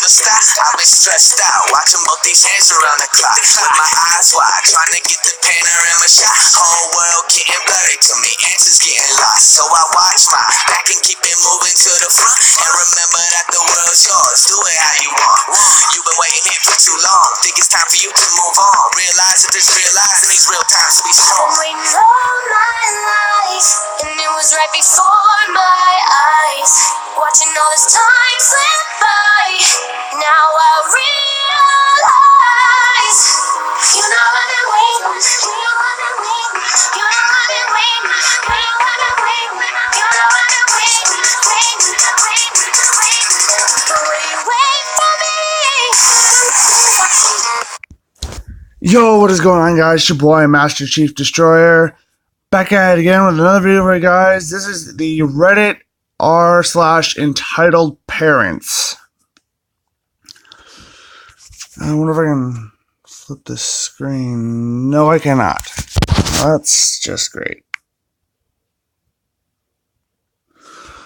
never stop. I've been stressed out, watching both these hands around the clock. With my eyes wide, trying to get the panorama shot. Whole world getting blurry to me, answers getting lost. So I watch my back and keep it moving to the front. And remember that the world's yours, do it how you want. You've been waiting here for too long, think it's time for you to move on. Realize that there's realizing these real times to be strong. I've been waiting all my life, and it was right before my eyes. Watching all this time slip by, now I realize. You know I've been waiting, you know I've been waiting, you know I've been waiting, you know I've been waiting, you know I've been waiting, wait for me. Yo, what is going on, guys? It's your boy, Master Chief Destroyer, back at it again with another video for you guys. This is the Reddit r/entitled parents. I wonder if I can flip this screen. No, I cannot. That's just great.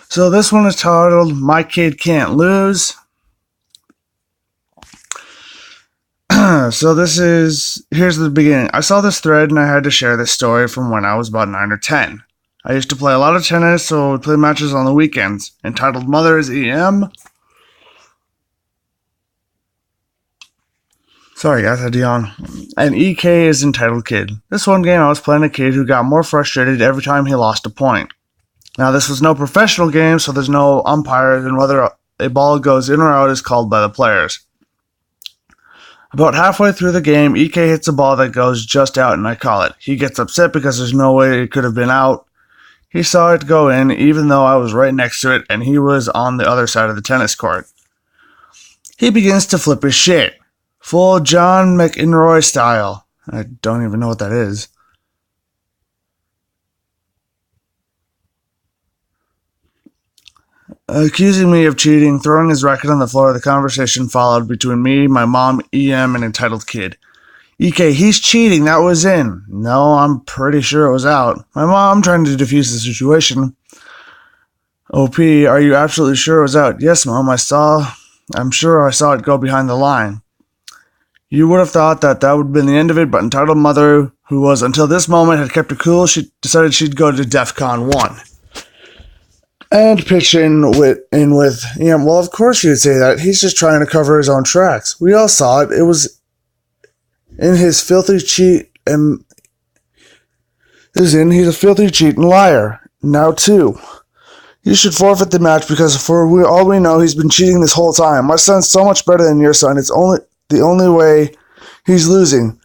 So this one is titled My Kid Can't Lose. So here's the beginning. I saw this thread and I had to share this story from when I was about 9 or 10. I used to play a lot of tennis, so I would play matches on the weekends. Entitled Mother's EM. Sorry guys, I had to yawn. And EK is entitled Kid. This one game I was playing a kid who got more frustrated every time he lost a point. Now this was no professional game, so there's no umpires, and whether a ball goes in or out is called by the players. About halfway through the game, EK hits a ball that goes just out, and I call it. He gets upset because there's no way it could have been out. He saw it go in, even though I was right next to it, and he was on the other side of the tennis court. He begins to flip his shit. Full John McEnroy style. I don't even know what that is. Accusing me of cheating, throwing his racket on the floor. The conversation followed between me, my mom, EM, and entitled Kid. EK, he's cheating, that was in. No, I'm pretty sure it was out. My mom trying to defuse the situation. OP, are you absolutely sure it was out? Yes, Mom, I'm sure I saw it go behind the line. You would have thought that would have been the end of it, but entitled mother, who was until this moment had kept it cool, she decided she'd go to DEFCON 1. And pitch in with, well, of course you'd say that. He's just trying to cover his own tracks. We all saw it. It was in his filthy cheat, and he's a filthy cheat and liar. Now, too. You should forfeit the match because for all we know, he's been cheating this whole time. My son's so much better than your son. It's the only way he's losing.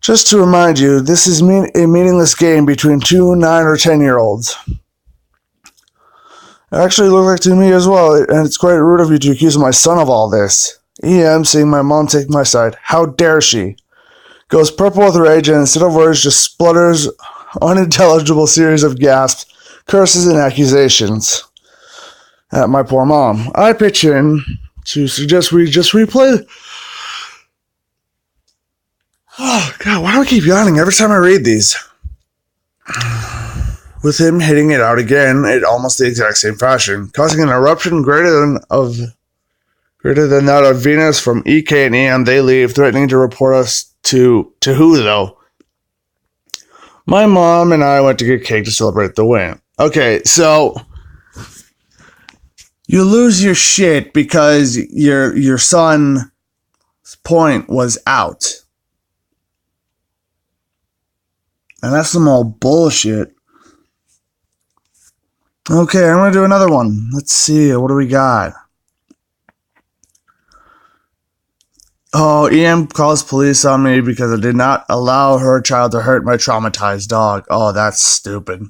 Just to remind you, this is a meaningless game between 2, 9, or 10-year-olds. It actually looked like to me as well, and it's quite rude of you to accuse my son of all this. EM, seeing my mom take my side. How dare she? Goes purple with rage, and instead of words, just splutters unintelligible series of gasps, curses, and accusations at my poor mom. I pitch in to suggest we just replay. Oh, God, why do I keep yawning every time I read these? With him hitting it out again in almost the exact same fashion, causing an eruption greater than that of Venus from EK and EM. They leave, threatening to report us to who, though? My mom and I went to get cake to celebrate the win. Okay, so you lose your shit because your son's point was out. And that's some old bullshit. Okay, I'm going to do another one. Let's see, what do we got? Oh, EM calls police on me because I did not allow her child to hurt my traumatized dog. Oh, that's stupid.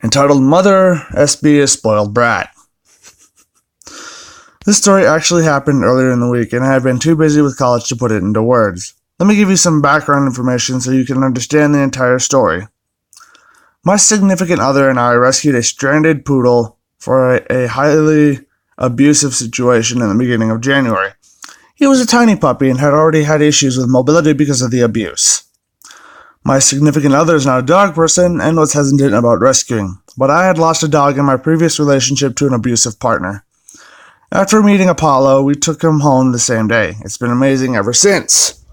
Entitled Mother SB is Spoiled Brat. This story actually happened earlier in the week, and I have been too busy with college to put it into words. Let me give you some background information so you can understand the entire story. My significant other and I rescued a stranded poodle for a highly abusive situation in the beginning of January. He was a tiny puppy and had already had issues with mobility because of the abuse. My significant other is not a dog person and was hesitant about rescuing, but I had lost a dog in my previous relationship to an abusive partner. After meeting Apollo, we took him home the same day. It's been amazing ever since.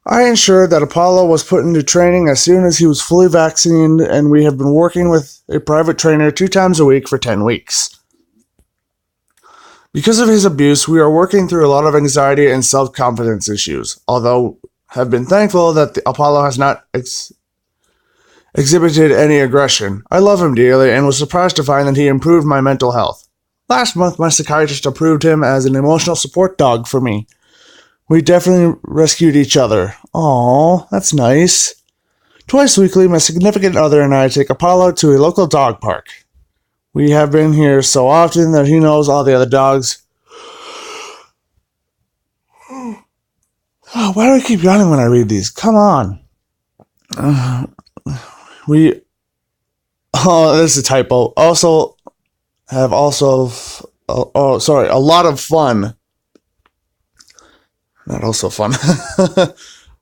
I ensured that Apollo was put into training as soon as he was fully vaccinated, and we have been working with a private trainer 2 times a week for 10 weeks. Because of his abuse, we are working through a lot of anxiety and self-confidence issues, although have been thankful that Apollo has not exhibited any aggression. I love him dearly and was surprised to find that he improved my mental health. Last month, my psychiatrist approved him as an emotional support dog for me. We definitely rescued each other. Aww, that's nice. Twice weekly, my significant other and I take Apollo to a local dog park. We have been here so often that he knows all the other dogs. Oh, why do I keep yawning when I read these? Come on. This is a typo. A lot of fun. Not also fun.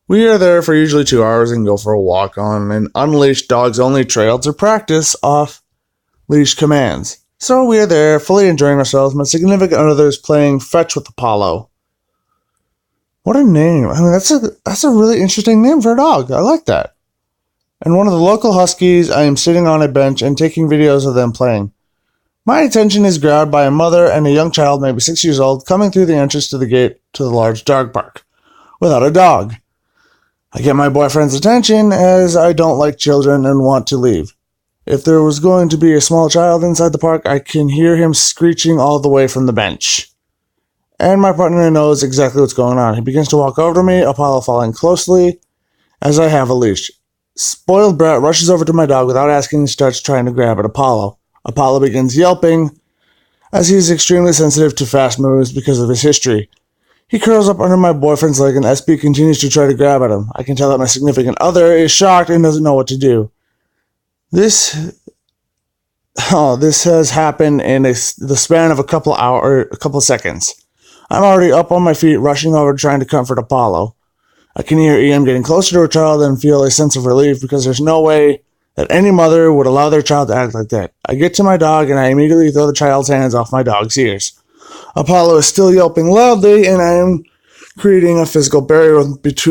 We are there for usually 2 hours and go for a walk on an unleashed dogs only trail to practice off leash commands. So we are there, fully enjoying ourselves. My significant other is playing fetch with Apollo. What a name. I mean, that's a really interesting name for a dog. I like that. And one of the local huskies, I am sitting on a bench and taking videos of them playing. My attention is grabbed by a mother and a young child, maybe 6 years old, coming through the entrance to the gate to the large dog park, without a dog. I get my boyfriend's attention as I don't like children and want to leave. If there was going to be a small child inside the park, I can hear him screeching all the way from the bench. And my partner knows exactly what's going on. He begins to walk over to me, Apollo following closely as I have a leash. Spoiled brat rushes over to my dog without asking and starts trying to grab at Apollo. Apollo begins yelping as he is extremely sensitive to fast moves because of his history. He curls up under my boyfriend's leg and SB continues to try to grab at him. I can tell that my significant other is shocked and doesn't know what to do. This has happened in the span of a couple seconds. I'm already up on my feet, rushing over trying to comfort Apollo. I can hear EM getting closer to her child and feel a sense of relief because there's no way that any mother would allow their child to act like that. I get to my dog and I immediately throw the child's hands off my dog's ears. Apollo is still yelping loudly and I am creating a physical barrier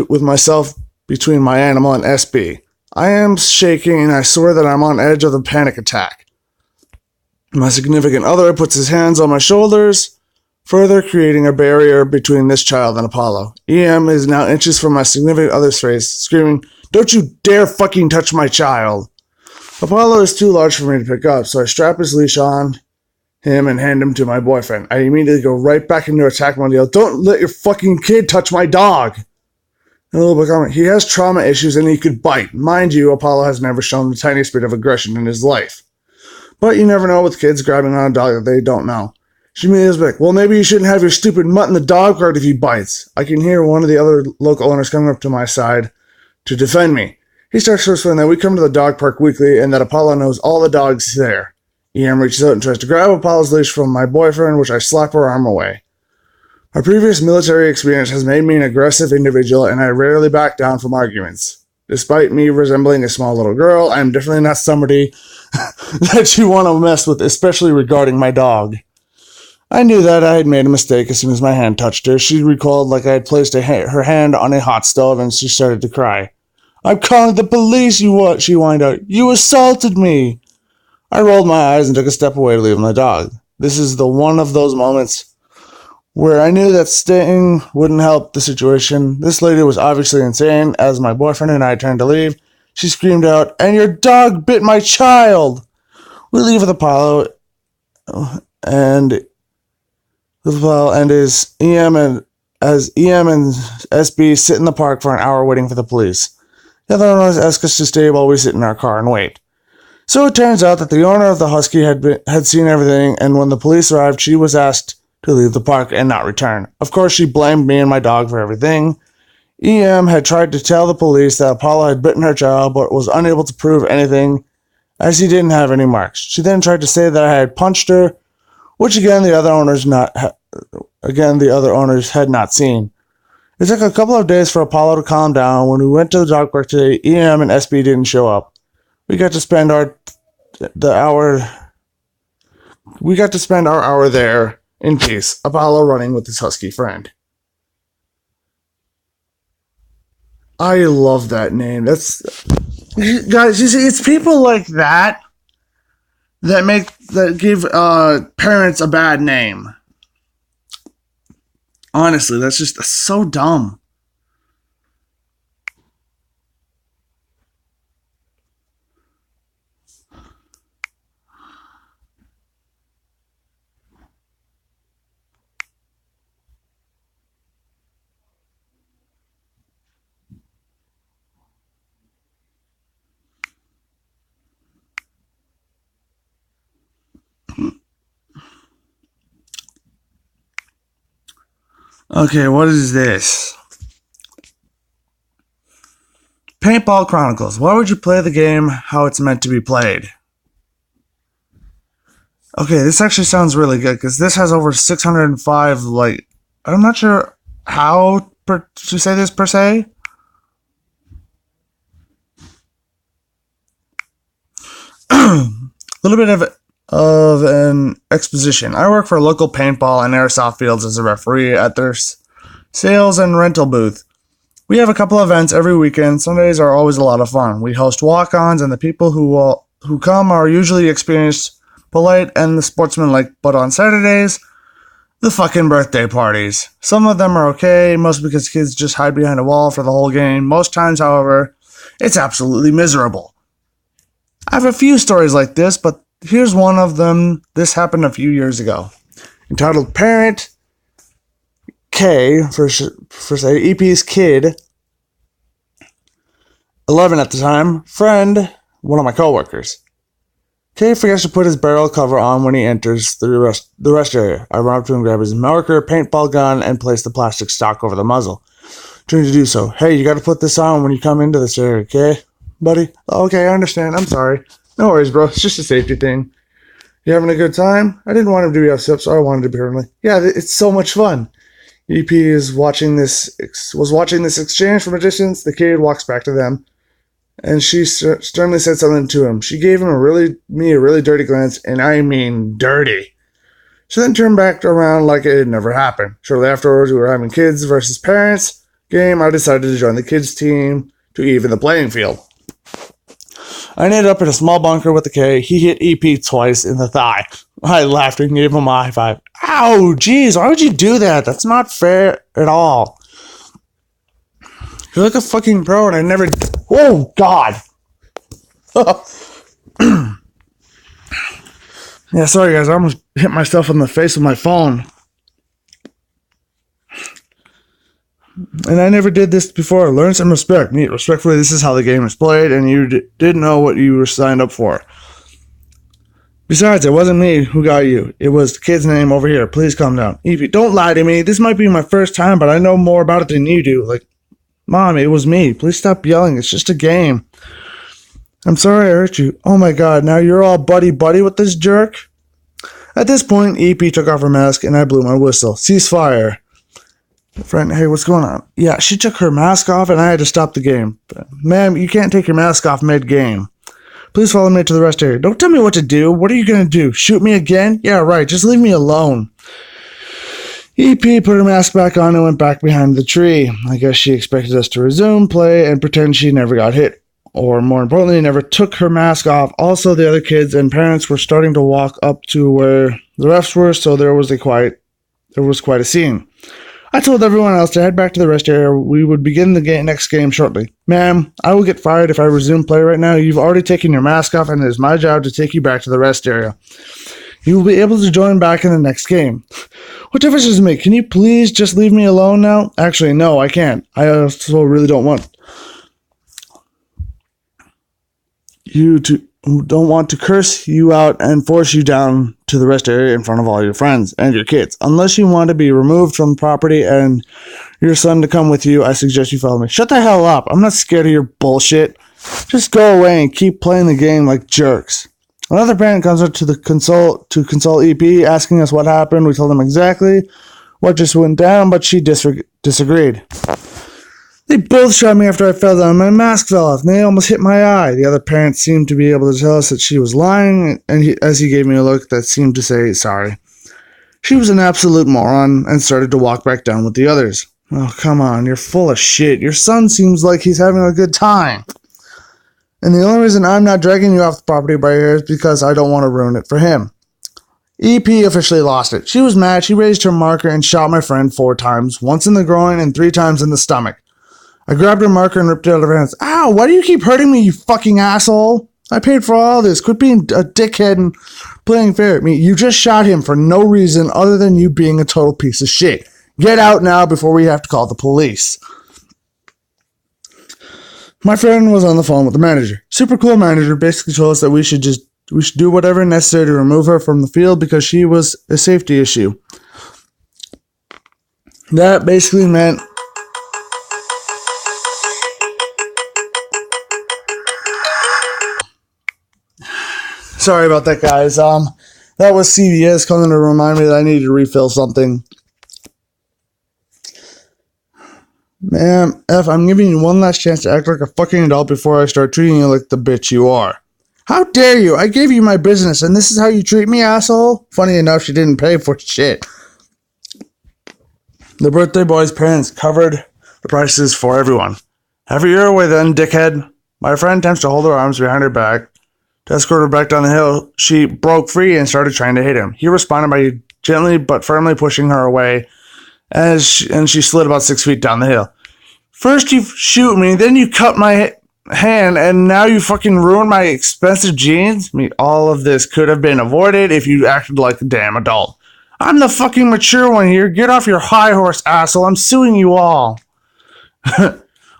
with myself between my animal and SB. I am shaking and I swear that I'm on edge of a panic attack. My significant other puts his hands on my shoulders, further creating a barrier between this child and Apollo. EM is now inches from my significant other's face, screaming, "Don't you dare fucking touch my child!" Apollo is too large for me to pick up, so I strap his leash on him and hand him to my boyfriend. I immediately go right back into attack mode and yell, "Don't let your fucking kid touch my dog!" And a little bit comment, he has trauma issues and he could bite. Mind you, Apollo has never shown the tiniest bit of aggression in his life. But you never know with kids grabbing on a dog that they don't know. She immediately is like, "Well, maybe you shouldn't have your stupid mutt in the dog cart if he bites." I can hear one of the other local owners coming up to my side to defend me. He starts to explain that we come to the dog park weekly and that Apollo knows all the dogs there. EM reaches out and tries to grab Apollo's leash from my boyfriend, which I slap her arm away. My previous military experience has made me an aggressive individual, and I rarely back down from arguments. Despite me resembling a small little girl, I am definitely not somebody that you want to mess with, especially regarding my dog. I knew that I had made a mistake as soon as my hand touched her. She recalled like I had placed her hand on a hot stove, and she started to cry. "I'm calling the police, she whined out. "You assaulted me!" I rolled my eyes and took a step away to leave my dog. This is the one of those moments where I knew that staying wouldn't help the situation. This lady was obviously insane. As my boyfriend and I turned to leave, she screamed out, "And your dog bit my child!" We leave with Apollo and his EM and SB sit in the park for an hour waiting for the police. The other owners ask us to stay while we sit in our car and wait. So it turns out that the owner of the husky had seen everything, and when the police arrived, she was asked to leave the park and not return. Of course, she blamed me and my dog for everything. EM had tried to tell the police that Apollo had bitten her child, but was unable to prove anything, as he didn't have any marks. She then tried to say that I had punched her, which again the other owners had not seen. It took a couple of days for Apollo to calm down. When we went to the dog park today, EM and SB didn't show up. We got to spend our hour there, In peace, Apollo running with his husky friend. I love that name. That's guys. You see, it's people like that that give parents a bad name. Honestly, that's so dumb. Okay, what is this? Paintball Chronicles. Why would you play the game how it's meant to be played? Okay, this actually sounds really good because this has over 605, I'm not sure how to say this per se. A little bit of an exposition. I work for local paintball and airsoft fields as a referee at their sales and rental booth. We have a couple events every weekend. Sundays are always a lot of fun. We host walk-ons, and the people who come are usually experienced, polite, and the sportsmanlike. But on Saturdays, the fucking birthday parties. Some of them are okay, mostly because kids just hide behind a wall for the whole game. Most times, however, it's absolutely miserable. I have a few stories like this, but here's one of them. This happened a few years ago. Entitled Parent K, for say, EP's kid, 11 at the time, friend, one of my coworkers. K forgets to put his barrel cover on when he enters the rest area. I run up to him, grab his marker, paintball gun, and place the plastic stock over the muzzle. Trying to do so. Hey, you gotta put this on when you come into this area, okay, buddy? Okay, I understand. I'm sorry. No worries, bro. It's just a safety thing. You having a good time? I didn't want him to be upset, so I wanted to be friendly. Yeah, it's so much fun. EP was watching this exchange from a distance. The kid walks back to them, and she sternly said something to him. She gave him a really dirty glance, and I mean dirty. She then turned back around like it had never happened. Shortly afterwards, we were having kids versus parents game. I decided to join the kids team to even the playing field. I ended up in a small bunker with the K. He hit EP twice in the thigh. I laughed and gave him a high five. Ow, jeez, why would you do that? That's not fair at all. You're like a fucking pro and I never... Oh, God. Yeah, sorry guys, I almost hit myself in the face with my phone. And I never did this before. Learn some respect. Respectfully, this is how the game is played, and you didn't know what you were signed up for. Besides, it wasn't me who got you. It was the kid's name over here. Please calm down. Evie, don't lie to me. This might be my first time, but I know more about it than you do. Like, Mom, it was me. Please stop yelling. It's just a game. I'm sorry I hurt you. Oh my God, now you're all buddy-buddy with this jerk? At this point, EP took off her mask, and I blew my whistle. Ceasefire. Friend, hey, what's going on? Yeah, she took her mask off and I had to stop the game. Ma'am, you can't take your mask off mid-game. Please follow me to the rest area. Don't tell me what to do. What are you going to do? Shoot me again? Yeah, right. Just leave me alone. EP put her mask back on and went back behind the tree. I guess she expected us to resume play and pretend she never got hit. Or more importantly, never took her mask off. Also, the other kids and parents were starting to walk up to where the refs were, so there was quite a scene. I told everyone else to head back to the rest area. We would begin the next game shortly. Ma'am, I will get fired if I resume play right now. You've already taken your mask off, and it is my job to take you back to the rest area. You will be able to join back in the next game. What difference does it make? Can you please just leave me alone now? Actually, no, I can't. I also really don't want to curse you out and force you down to the rest area in front of all your friends and your kids. Unless you want to be removed from the property and your son to come with you, I suggest you follow me. Shut the hell up. I'm not scared of your bullshit. Just go away and keep playing the game like jerks. Another parent comes up to consult EP, asking us what happened. We told them exactly what just went down, but she disagreed. They both shot me after I fell down. My mask fell off, and they almost hit my eye. The other parent seemed to be able to tell us that she was lying, and as he gave me a look that seemed to say sorry. She was an absolute moron and started to walk back down with the others. Oh, come on, you're full of shit. Your son seems like he's having a good time. And the only reason I'm not dragging you off the property by your hair is because I don't want to ruin it for him. EP officially lost it. She was mad. She raised her marker and shot my friend 4 times, once in the groin and 3 times in the stomach. I grabbed her marker and ripped it out of her hands. Ow, why do you keep hurting me, you fucking asshole? I paid for all this. Quit being a dickhead and playing fair at me. You just shot him for no reason other than you being a total piece of shit. Get out now before we have to call the police. My friend was on the phone with the manager. Super cool manager basically told us that we should do whatever necessary to remove her from the field because she was a safety issue. That basically meant sorry about that, guys. That was CVS coming to remind me that I needed to refill something. Ma'am, I'm giving you one last chance to act like a fucking adult before I start treating you like the bitch you are. How dare you? I gave you my business, and this is how you treat me, asshole? Funny enough, she didn't pay for shit. The birthday boy's parents covered the prices for everyone. Have your way then, dickhead. My friend attempts to hold her arms behind her back. To escort her back down the hill, she broke free and started trying to hit him. He responded by gently but firmly pushing her away, and she slid about 6 feet down the hill. First you shoot me, then you cut my hand, and now you fucking ruin my expensive jeans? I mean, all of this could have been avoided if you acted like a damn adult. I'm the fucking mature one here. Get off your high horse, asshole. I'm suing you all.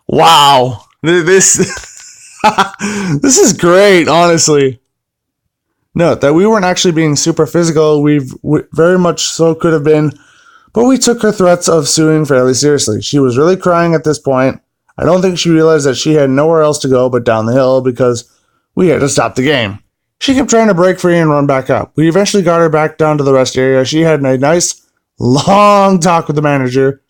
Wow. This this is great, honestly. Note that we weren't actually being super physical. We very much so could have been, but we took her threats of suing fairly seriously. She was really crying at this point. I don't think she realized that she had nowhere else to go but down the hill because we had to stop the game. She kept trying to break free and run back up. We eventually got her back down to the rest area. She had a nice, long talk with the manager,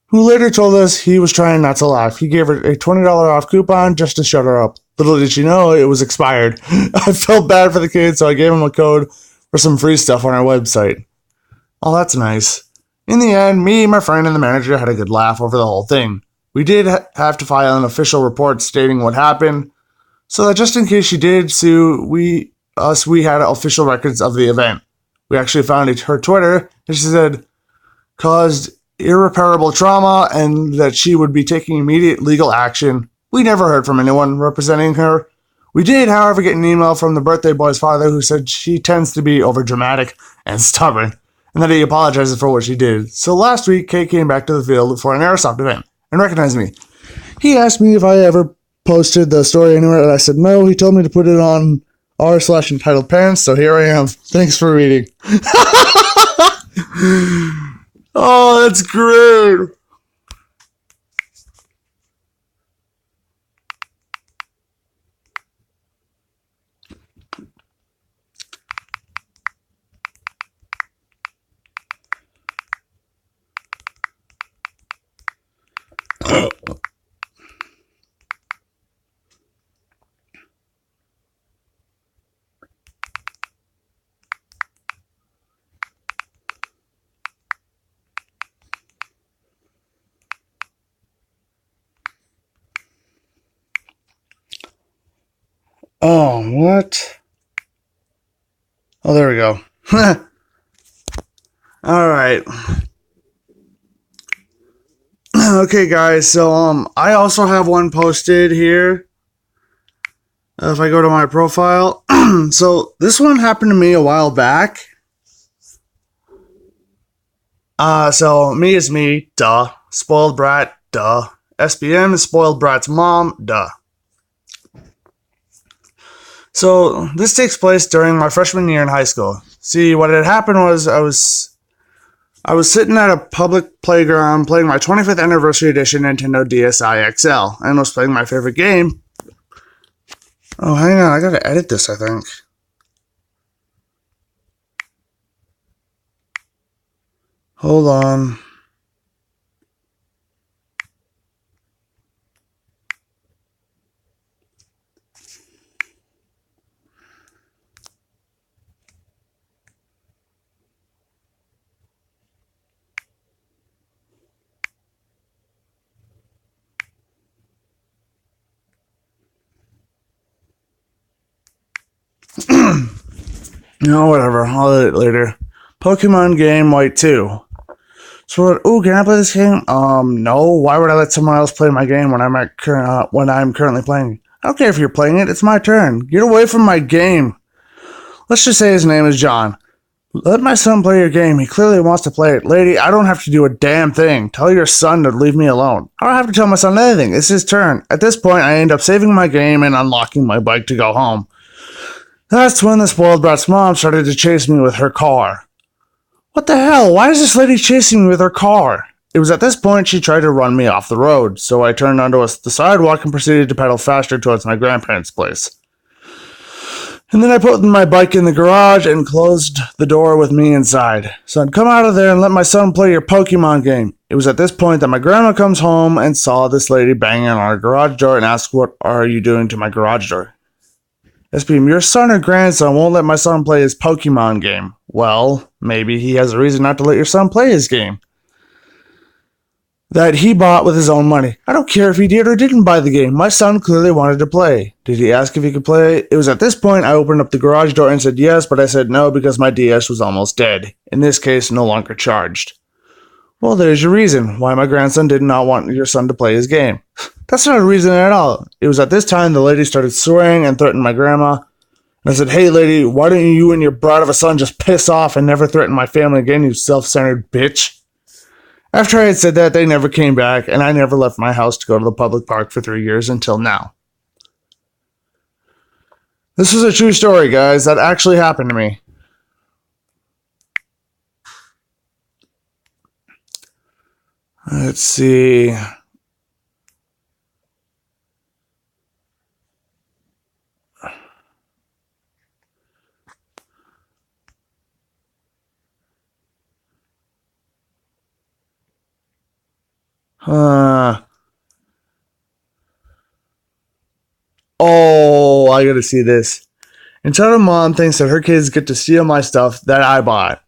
who later told us he was trying not to laugh. He gave her a $20 off coupon just to shut her up. Little did she know it was expired. I felt bad for the kid, so I gave him a code for some free stuff on our website. Oh, that's nice. In the end, me, my friend, and the manager had a good laugh over the whole thing. We did have to file an official report stating what happened, so that just in case she did sue we had official records of the event. We actually found her Twitter, and she said, caused irreparable trauma and that she would be taking immediate legal action. We never heard from anyone representing her. We did, however, get an email from the birthday boy's father who said she tends to be overdramatic and stubborn, and that he apologizes for what she did. So last week, Kate came back to the field for an airsoft event and recognized me. He asked me if I ever posted the story anywhere, and I said no. He told me to put it on r/entitled parents, so here I am. Thanks for reading. Oh, that's great. Oh, what? Oh, there we go. All right. Okay, guys. So, I also have one posted here. If I go to my profile, so this one happened to me a while back. So me is me, duh. Spoiled brat, duh. SBM is spoiled brat's mom, duh. So this takes place during my freshman year in high school. See, what had happened was I was sitting at a public playground playing my 25th anniversary edition Nintendo DSi XL and was playing my favorite game. Oh, hang on, I gotta edit this, I think. Hold on. No, whatever. I'll do it later. Pokemon game White 2. So, can I play this game? No. Why would I let someone else play my game when I'm currently playing? I don't care if you're playing it. It's my turn. Get away from my game. Let's just say his name is John. Let my son play your game. He clearly wants to play it. Lady, I don't have to do a damn thing. Tell your son to leave me alone. I don't have to tell my son anything. It's his turn. At this point, I end up saving my game and unlocking my bike to go home. That's when the spoiled brat's mom started to chase me with her car. What the hell? Why is this lady chasing me with her car? It was at this point she tried to run me off the road, so I turned onto the sidewalk and proceeded to pedal faster towards my grandparents' place. And then I put my bike in the garage and closed the door with me inside. Son, come out of there and let my son play your Pokemon game. It was at this point that my grandma comes home and saw this lady banging on our garage door and asked, what are you doing to my garage door? SPM, your son or grandson won't let my son play his Pokemon game. Well, maybe he has a reason not to let your son play his game that he bought with his own money. I don't care if he did or didn't buy the game. My son clearly wanted to play. Did he ask if he could play? It was at this point I opened up the garage door and said yes, but I said no because my DS was almost dead. In this case, no longer charged. Well, there's your reason why my grandson did not want your son to play his game. That's not a reason at all. It was at this time the lady started swearing and threatened my grandma. And I said, hey lady, why don't you and your brat of a son just piss off and never threaten my family again, you self-centered bitch? After I had said that, they never came back, and I never left my house to go to the public park for 3 years until now. This is a true story, guys. That actually happened to me. Let's see. Oh, I gotta see this. Entitled mom thinks that her kids get to steal my stuff that I bought.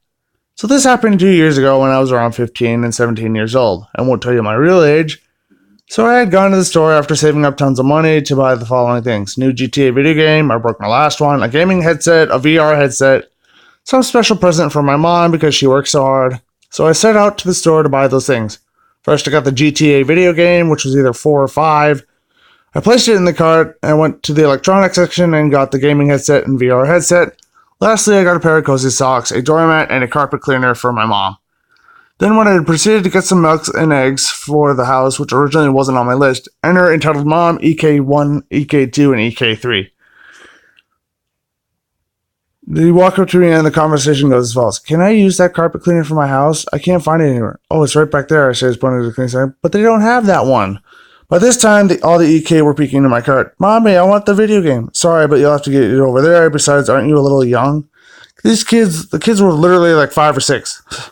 So this happened 2 years ago when I was around 15 and 17 years old. I won't tell you my real age. So I had gone to the store after saving up tons of money to buy the following things. New GTA video game, I broke my last one, a gaming headset, a VR headset, some special present for my mom because she works so hard. So I set out to the store to buy those things. First I got the GTA video game, which was either 4 or 5. I placed it in the cart and went to the electronics section and got the gaming headset and VR headset. Lastly, I got a pair of cozy socks, a doormat, and a carpet cleaner for my mom. Then when I proceeded to get some milk and eggs for the house, which originally wasn't on my list, enter entitled mom, EK1, EK2, and EK3. They walk up to me and the conversation goes as follows. Can I use that carpet cleaner for my house? I can't find it anywhere. Oh, it's right back there, I say, pointing to the cleaning center. But they don't have that one. By this time, all the EK were peeking into my cart. Mommy, I want the video game. Sorry, but you'll have to get it over there. Besides, aren't you a little young? The kids were literally like 5 or 6.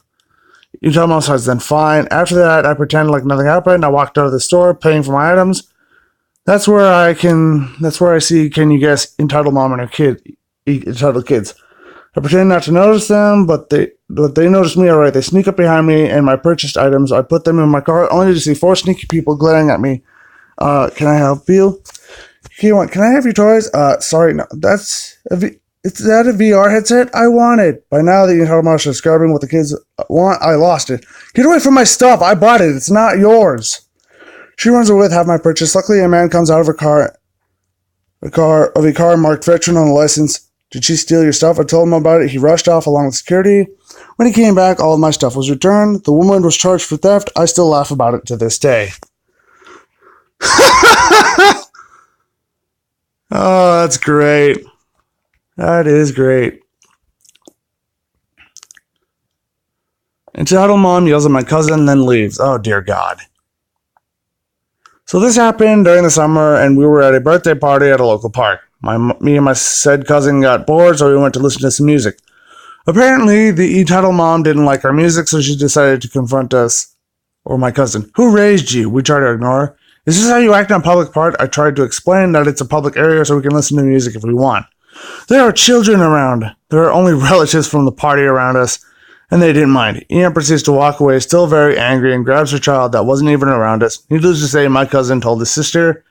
You tell mom size, then fine. After that, I pretended like nothing happened. I walked out of the store, paying for my items. That's where I see, can you guess, entitled mom and her entitled kids. I pretend not to notice them, but they notice me alright. They sneak up behind me and my purchased items. I put them in my car only to see 4 sneaky people glaring at me. Can I help you? Can I have your toys? Sorry, no, is that a VR headset? I want it. By now, the entitled mom is describing what the kids want. I lost it. Get away from my stuff. I bought it. It's not yours. She runs away with half my purchase. Luckily, a man comes out of a car marked veteran on the license. Did she steal your stuff? I told him about it. He rushed off along with security. When he came back, all of my stuff was returned. The woman was charged for theft. I still laugh about it to this day. Oh, that's great. That is great. Entitled mom yells at my cousin, then leaves. Oh, dear God. So this happened during the summer, and we were at a birthday party at a local park. Me and my said cousin got bored, so we went to listen to some music. Apparently, the entitled mom didn't like our music, so she decided to confront us, or my cousin. Who raised you? We tried to ignore her. Is this how you act on public part? I tried to explain that it's a public area so we can listen to music if we want. There are children around. There are only relatives from the party around us, and they didn't mind. Ian proceeds to walk away, still very angry, and grabs her child that wasn't even around us. Needless to say, my cousin told his sister,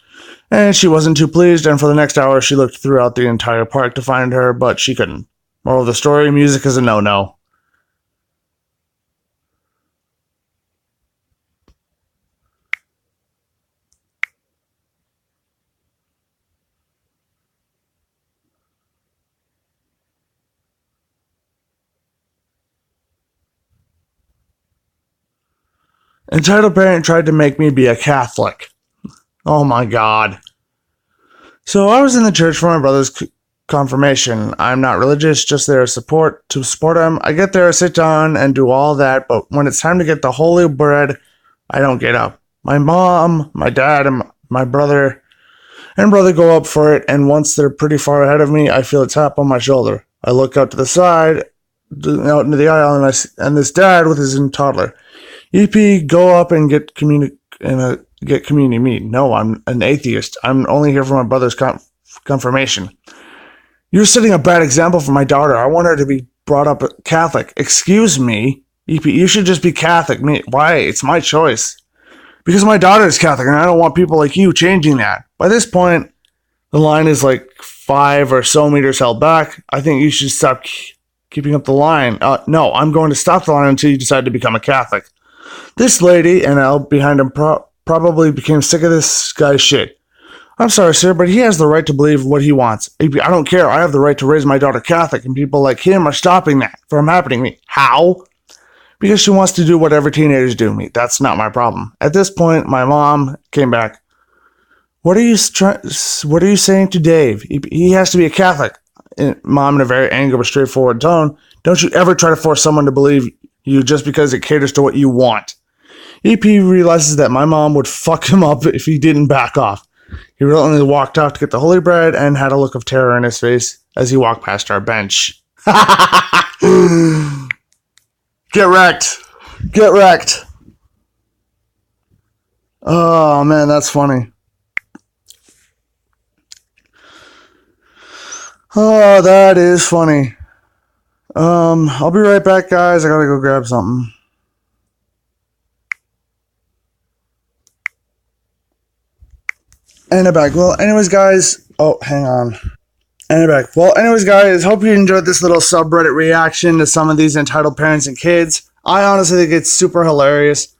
and she wasn't too pleased, and for the next hour, she looked throughout the entire park to find her, but she couldn't. Moral of the story, music is a no-no. Entitled parent tried to make me be a Catholic. Oh my god. So I was in the church for my brother's confirmation. I'm not religious, just there to support him. I get there, sit down, and do all that, but when it's time to get the holy bread, I don't get up. My mom, my dad, and my brother go up for it, and once they're pretty far ahead of me, I feel a tap on my shoulder. I look out to the side, out into the aisle, and this dad with his toddler. EP, go up and get community meat. No, I'm an atheist. I'm only here for my brother's confirmation. You're setting a bad example for my daughter. I want her to be brought up Catholic. Excuse me, EP, you should just be Catholic. Me, why? It's my choice. Because my daughter is Catholic, and I don't want people like you changing that. By this point, the line is like 5 or so meters held back. I think you should stop keeping up the line. No, I'm going to stop the line until you decide to become a Catholic. This lady and Al behind him probably became sick of this guy's shit. I'm sorry, sir, but he has the right to believe what he wants. I don't care. I have the right to raise my daughter Catholic, and people like him are stopping that from happening to me. How? Because she wants to do whatever teenagers do to me. That's not my problem. At this point, my mom came back. What are you saying to Dave? He has to be a Catholic. Mom, in a very angry but straightforward tone, don't you ever try to force someone to believe you just because it caters to what you want. EP realizes that my mom would fuck him up if he didn't back off. He reluctantly walked off to get the holy bread and had a look of terror in his face as he walked past our bench. Get wrecked. Get wrecked. Oh, man, that's funny. Oh, that is funny. I'll be right back, guys. I gotta go grab something. And I'm back. Well, anyways, guys. Oh, hang on. And I'm back. Well, anyways, guys. Hope you enjoyed this little subreddit reaction to some of these entitled parents and kids. I honestly think it's super hilarious.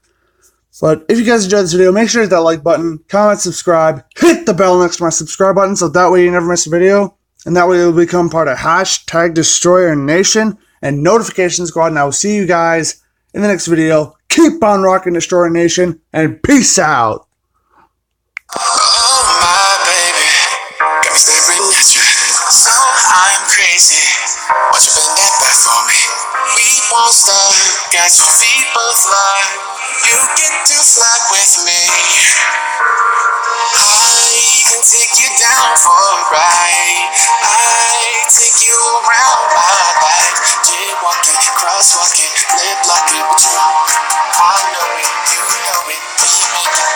But if you guys enjoyed this video, make sure to hit that like button, comment, subscribe, hit the bell next to my subscribe button so that way you never miss a video. And that way you'll become part of #DestroyerNation and Notification Squad. And I will see you guys in the next video. Keep on rocking Destroyer Nation and peace out. Oh my baby, got me staring at you. So I'm crazy. Won't you bend that back for me? We won't stop. Got your feet both locked. You get to fly with me. I can take you down for a ride. I take you around my back. Jaywalking, crosswalking, lip locking with you. I know it, you know it, we make it.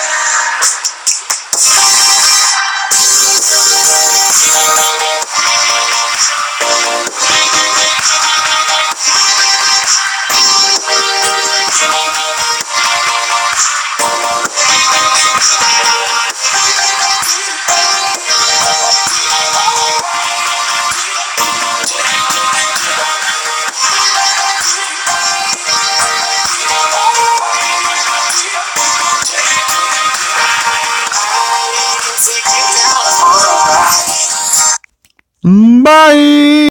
Bye.